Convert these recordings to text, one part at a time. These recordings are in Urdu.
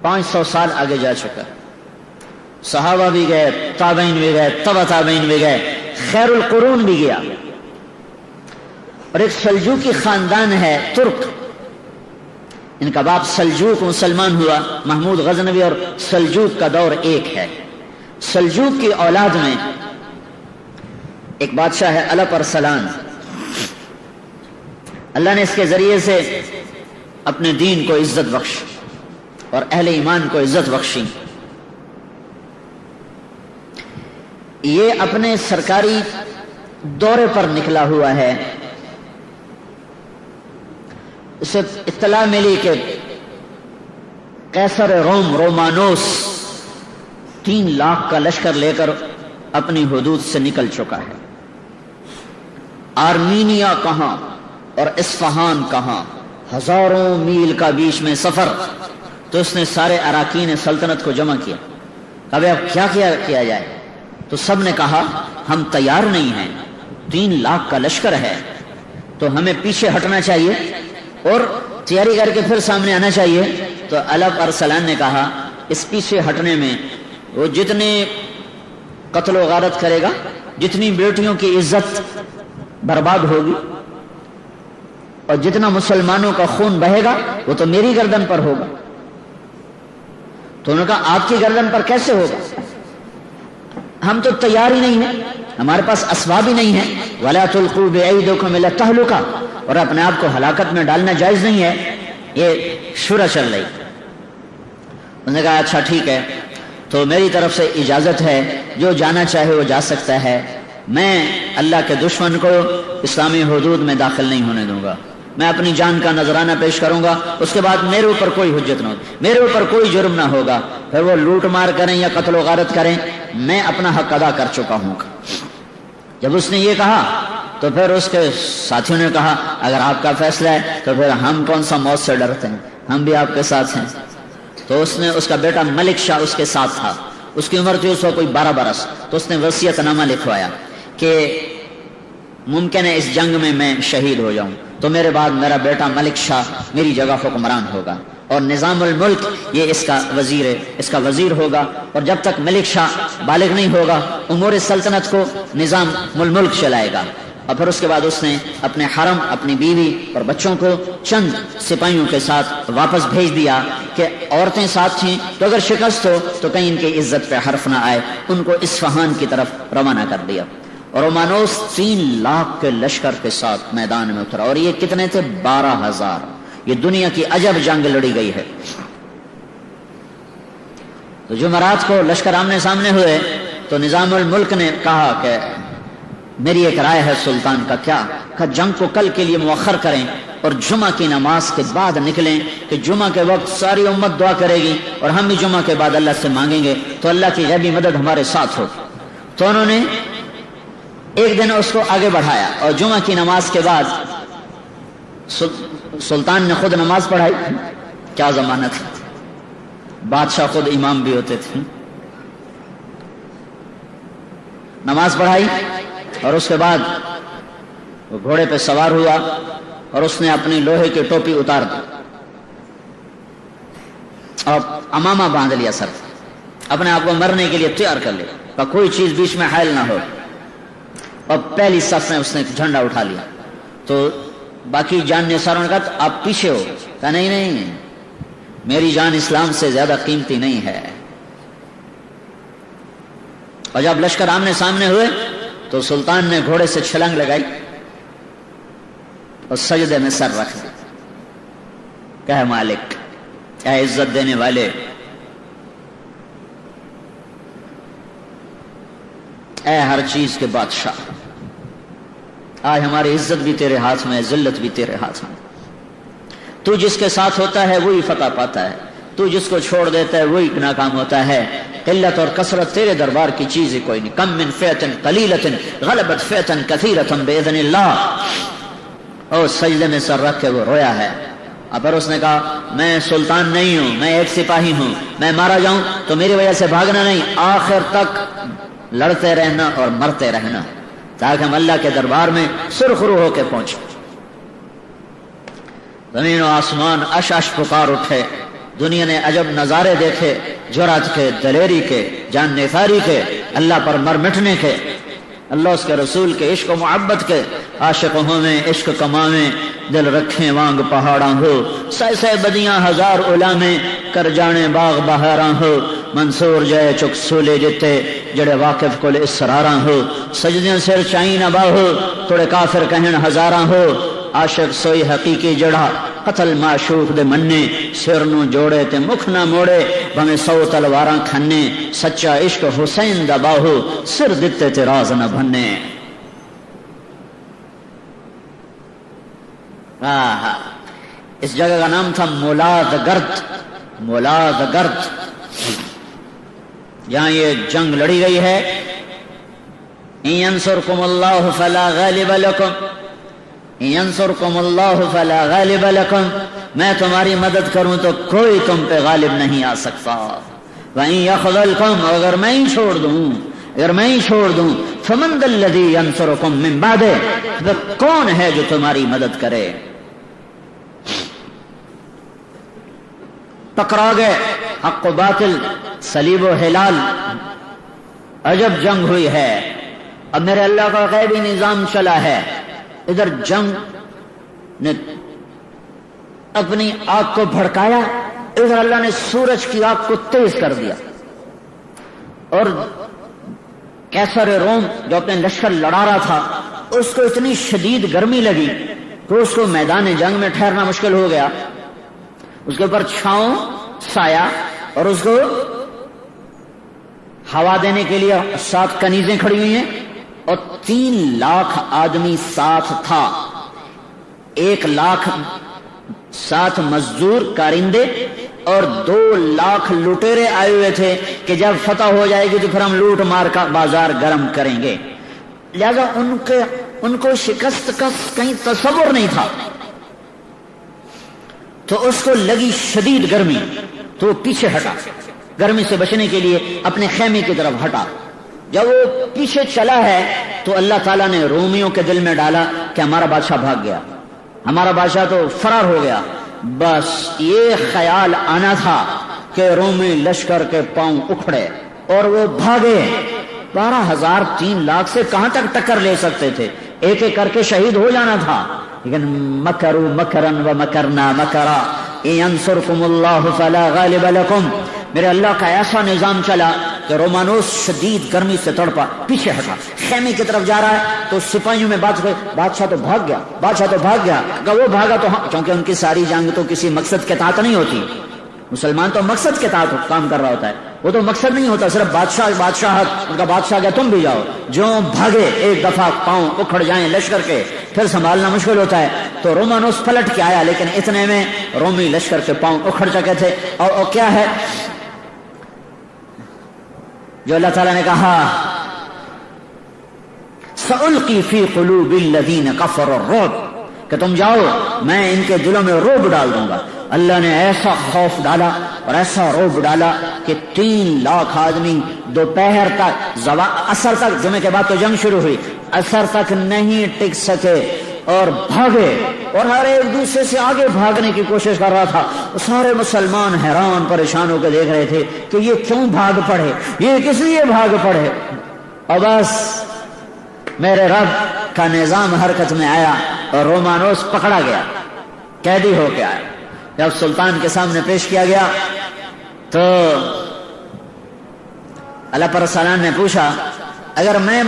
500 سال آگے جا چکا. صحابہ بھی گئے, تابعین بھی گئے, تبع تابعین بھی گئے, خیر القرون بھی گیا. اور ایک سلجوقی خاندان ہے ترک, ان کا باپ سلجوق مسلمان ہوا. محمود غزنوی اور سلجوق کا دور ایک ہے. سلجوق کی اولاد میں ایک بادشاہ ہے الپ ارسلان. اللہ نے اس کے ذریعے سے اپنے دین کو عزت بخش اور اہل ایمان کو عزت بخشی. یہ اپنے سرکاری دورے پر نکلا ہوا ہے. اسے اطلاع ملی کہ قیصر روم رومانوس 3 لاکھ کا لشکر لے کر اپنی حدود سے نکل چکا ہے. آرمینیا کہاں اور اصفہان کہاں, ہزاروں میل کا بیچ میں سفر. تو اس نے سارے اراکین سلطنت کو جمع کیا. اب کیا کیا جائے؟ تو سب نے کہا ہم تیار نہیں ہیں, 3 لاکھ کا لشکر ہے, تو ہمیں پیچھے ہٹنا چاہیے اور تیاری کر کے پھر سامنے آنا چاہیے. تو الپ ارسلان نے کہا اس پیچھے ہٹنے میں وہ جتنے قتل و غارت کرے گا, جتنی بیٹیوں کی عزت برباد ہوگی اور جتنا مسلمانوں کا خون بہے گا وہ تو میری گردن پر ہوگا. تو انہوں نے کہا آپ کی گردن پر کیسے ہوگا؟ ہم تو تیار ہی نہیں ہیں, ہمارے پاس اسباب ہی نہیں ہیں. وَلَا تُلْقُوا بِأَيْدِيكُمْ إِلَى التَّهْلُكَةِ, اور اپنے آپ کو ہلاکت میں ڈالنا جائز نہیں ہے. یہ شورا چل رہی. انہوں نے کہا اچھا ٹھیک ہے, تو میری طرف سے اجازت ہے, جو جانا چاہے وہ جا سکتا ہے. میں اللہ کے دشمن کو اسلامی حدود میں داخل نہیں ہونے دوں گا. میں اپنی جان کا نذرانہ پیش کروں گا, اس کے بعد میرے اوپر کوئی حجت نہ ہوگی, میرے اوپر کوئی جرم نہ ہوگا. پھر وہ لوٹ مار کریں یا قتل و غارت کریں, میں اپنا حق ادا کر چکا ہوں. جب اس نے یہ کہا تو پھر اس کے ساتھیوں نے کہا اگر آپ کا فیصلہ ہے تو پھر ہم کون سا موت سے ڈرتے ہیں, ہم بھی آپ کے ساتھ ہیں. تو اس نے, اس کا بیٹا ملک شاہ اس کے ساتھ تھا, اس کی عمر تھی اس وقت کوئی 12 برس. تو اس نے وصیت نامہ لکھوایا کہ ممکن ہے اس جنگ میں میں شہید ہو جاؤں, تو میرے بعد میرا بیٹا ملک شاہ میری جگہ حکمران ہوگا, اور نظام الملک یہ اس کا وزیر ہے, اس کا وزیر ہوگا. اور جب تک ملک شاہ بالغ نہیں ہوگا امور سلطنت کو نظام الملک چلائے گا. اور پھر اس کے بعد اس نے اپنے حرم, اپنی بیوی اور بچوں کو چند سپاہیوں کے ساتھ واپس بھیج دیا کہ عورتیں ساتھ تھیں تو اگر شکست ہو تو کہیں ان کی عزت پہ حرف نہ آئے. ان کو اصفہان کی طرف روانہ کر دیا. اور رومانوس 3 لاکھ کے لشکر کے ساتھ میدان میں اترا. اور یہ کتنے تھے؟ 12,000. یہ دنیا کی عجب جنگ لڑی گئی ہے. تو جمعرات کو لشکر آمنے سامنے ہوئے تو نظام الملک نے کہا کہ میری ایک رائے ہے سلطان کا. کیا؟ کہ جنگ کو کل کے لیے مؤخر کریں اور جمعہ کی نماز کے بعد نکلیں, کہ جمعہ کے وقت ساری امت دعا کرے گی اور ہم بھی جمعہ کے بعد اللہ سے مانگیں گے تو اللہ کی غیبی مدد ہمارے ساتھ ہو. تو انہوں نے ایک دن اس کو آگے بڑھایا اور جمعہ کی نماز کے بعد سلطان نے خود نماز پڑھائی. کیا زمانہ تھا, بادشاہ خود امام بھی ہوتے تھے. نماز پڑھائی اور اس کے بعد وہ گھوڑے پہ سوار ہوا اور اس نے اپنی لوہے کی ٹوپی اتار دی اور امامہ باندھ لیا سر, اپنے آپ کو مرنے کے لیے تیار کر لیا, کوئی چیز بیچ میں حائل نہ ہو. اور پہلی صف میں اس نے جھنڈا اٹھا لیا. تو باقی جان نثاروں نے کہا آپ پیچھے ہو. کہا نہیں نہیں, میری جان اسلام سے زیادہ قیمتی نہیں ہے. اور جب لشکر آمنے سامنے ہوئے تو سلطان نے گھوڑے سے چھلانگ لگائی اور سجدے میں سر رکھ دیا. کہ مالک, اے عزت دینے والے, اے ہر چیز کے بادشاہ, آج ہماری عزت بھی تیرے ہاتھ میں ہے, ذلت بھی تیرے ہاتھ میں. تو جس کے ساتھ ہوتا ہے وہی فتح پاتا ہے, تو جس کو چھوڑ دیتا ہے وہی ناکام ہوتا ہے. قلت اور کثرت تیرے دربار کی چیز ہی کوئی نہیں. کم من فئۃ قلیلۃ غلبت فئۃ کثیرۃ باذن اللہ. اور سجدے میں سر رکھ کے وہ رویا ہے. اور پھر اس نے کہا میں سلطان نہیں ہوں, میں ایک سپاہی ہوں, میں مارا جاؤں تو میری وجہ سے بھاگنا نہیں, آخر تک لڑتے رہنا اور مرتے رہنا تاکہ ہم اللہ کے دربار میں سرخرو ہو کے پہنچیں. زمین و آسمان اش اش پکار اٹھے دنیا نے عجب نظارے دیکھے، جرأت کے، دلیری کے، جان نثاری کے، اللہ پر مر مٹنے کے، اللہ اس کے رسول کے عشق و محبت کے۔ عاشق ہویں عشق کماویں، دل رکھیں وانگ پہاڑاں ہو، سہ سہ بدیاں ہزار علامیں، کر جانے باغ بہاراں ہو، منصور جائے چک سولے جتے، جڑے واقف کل اسراراں ہو، سجدیاں سر چائیں نہ باہو، توڑے کافر کہن ہزاراں ہو، عاشق سوئی حقیقی جڑا، قتل معشوق دے مننے، سر نو جوڑے تے مکھ نہ موڑے، بھمیں 100 تلواراں کھنے، سچا عشق حسین دا باہو، سر دتے تے راز نہ بھنے۔ اس جگہ کا نام تھا مولادگرد، مولادگرد، جہاں یہ جنگ لڑی گئی ہے۔ ان ینصرکم اللہ فلا غالب لکم، ان ینصرکم اللہ فلا غالب لکم، میں تمہاری مدد کروں تو کوئی تم پہ غالب نہیں آ سکتا۔ وَإِن يَخْذَلْكُمْ، اگر میں ہی چھوڑ دوں، اگر میں ہی چھوڑ دوں، فَمَنْ ذَا الَّذِي يَنصُرُكُم مِّن بَعْدِهِ، وہ کون ہے جو تمہاری مدد کرے؟ ٹکرا گئے حق و باطل، صلیب و ہلال، عجب جنگ ہوئی ہے۔ اب میرے اللہ کا غیبی نظام چلا ہے، ادھر جنگ نے اپنی آگ کو بھڑکایا، ادھر اللہ نے سورج کی آگ کو تیز کر دیا، اور کیسر روم جو اپنے لشکر لڑا رہا تھا اس کو اتنی شدید گرمی لگی کہ اس کو میدان جنگ میں ٹھہرنا مشکل ہو گیا۔ اس کے اوپر چھاؤں سایہ، اور اس کو ہوا دینے کے لیے 7 کنیزیں کھڑی ہوئی ہیں، اور 3 لاکھ آدمی ساتھ تھا، 1 لاکھ 7 مزدور کارندے، اور 2 لاکھ لٹیرے آئے ہوئے تھے کہ جب فتح ہو جائے گی تو پھر ہم لوٹ مار کا بازار گرم کریں گے۔ لہذا ان کو شکست کا کہیں تصور نہیں تھا، تو اس کو لگی شدید گرمی، تو وہ پیچھے ہٹا، گرمی سے بچنے کے لیے اپنے خیمے کی طرف ہٹا۔ جب وہ پیچھے چلا ہے تو اللہ تعالیٰ نے رومیوں کے دل میں ڈالا کہ ہمارا بادشاہ بھاگ گیا، ہمارا بادشاہ تو فرار ہو گیا۔ بس یہ خیال آنا تھا کہ رومی لشکر کے پاؤں اکھڑے اور وہ بھاگے۔ 12,000 3 لاکھ سے کہاں تک ٹکر لے سکتے تھے، ایک ایک کر کے شہید ہو جانا تھا، لیکن مکروا مکرا ومکرنا مکرا ان ینصرکم اللہ فلا غالب لکم۔ میرے اللہ کا ایسا نظام چلا کہ رومانوس شدید گرمی سے تڑپا، پیچھے ہٹا، خیمے کی طرف جا رہا ہے تو سپاہیوں میں بات ہوئی، بادشاہ تو بھاگ گیا، بادشاہ تو بھاگ گیا۔ اگر وہ بھاگا تو ہاں، کیونکہ ان کی ساری جنگ تو کسی مقصد کے تحت نہیں ہوتی، مسلمان تو مقصد کے تحت کام کر رہا ہوتا ہے، وہ تو مقصد نہیں ہوتا صرف بادشاہت، ان کا بادشاہ گیا تم بھی جاؤ۔ جو بھاگے ایک دفعہ پاؤں اکھڑ جائیں لشکر کے، پھر سنبھالنا مشکل ہوتا ہے۔ تو رومانوس پلٹ کے آیا، لیکن اتنے میں رومی لشکر کے پاؤں اکھڑ چکے تھے۔ اور کیا ہے جو اللہ تعالیٰ نے کہا، سألقی فی قلوب الذین کفروا الرعب، کہ تم جاؤ میں ان کے دلوں میں رعب ڈال دوں گا۔ اللہ نے ایسا خوف ڈالا اور ایسا رعب ڈالا کہ 3 لاکھ آدمی دوپہر تک، عصر تک، جمعے کے بعد تو جنگ شروع ہوئی، عصر تک نہیں ٹک سکے اور بھاگے، اور ہر ایک دوسرے سے آگے بھاگنے کی کوشش کر رہا تھا۔ سارے مسلمان حیران پریشان ہو کے دیکھ رہے تھے کہ یہ کیوں بھاگ پڑے، یہ کس لیے بھاگ پڑے۔ اور بس میرے رب کا نظام حرکت میں آیا اور رومانوس پکڑا گیا، قیدی ہو کے آیا۔ جب سلطان کے سامنے پیش کیا گیا تو اللہ پر سلام نے پوچھا، اگر میں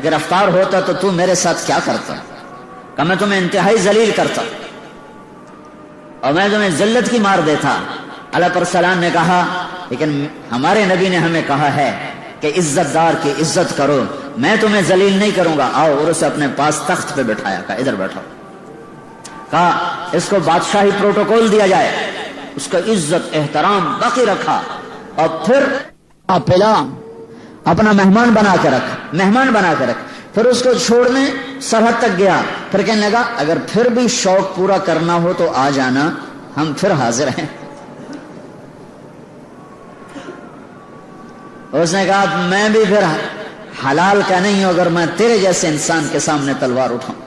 گرفتار ہوتا تو تم میرے ساتھ کیا کرتا؟ کہ میں تمہیں انتہائی ذلیل کرتا اور میں تمہیں ذلت کی مار دیتا۔ اللہ پر سلام نے کہا، لیکن ہمارے نبی نے ہمیں کہا ہے کہ عزت دار کی عزت کرو، میں تمہیں ذلیل نہیں کروں گا، آؤ۔ اور اسے اپنے پاس تخت پہ بٹھایا، کہا ادھر بیٹھو، کہا اس کو بادشاہی پروٹوکول دیا جائے، اس کا عزت احترام باقی رکھا، اور پھر پلا اپنا مہمان بنا کے رکھ، پھر اس کو چھوڑنے سرحد تک گیا، پھر کہنے لگا اگر پھر بھی شوق پورا کرنا ہو تو آ جانا، ہم پھر حاضر ہیں۔ اس نے کہا میں بھی پھر حلال کا نہیں ہوں اگر میں تیرے جیسے انسان کے سامنے تلوار اٹھاؤں۔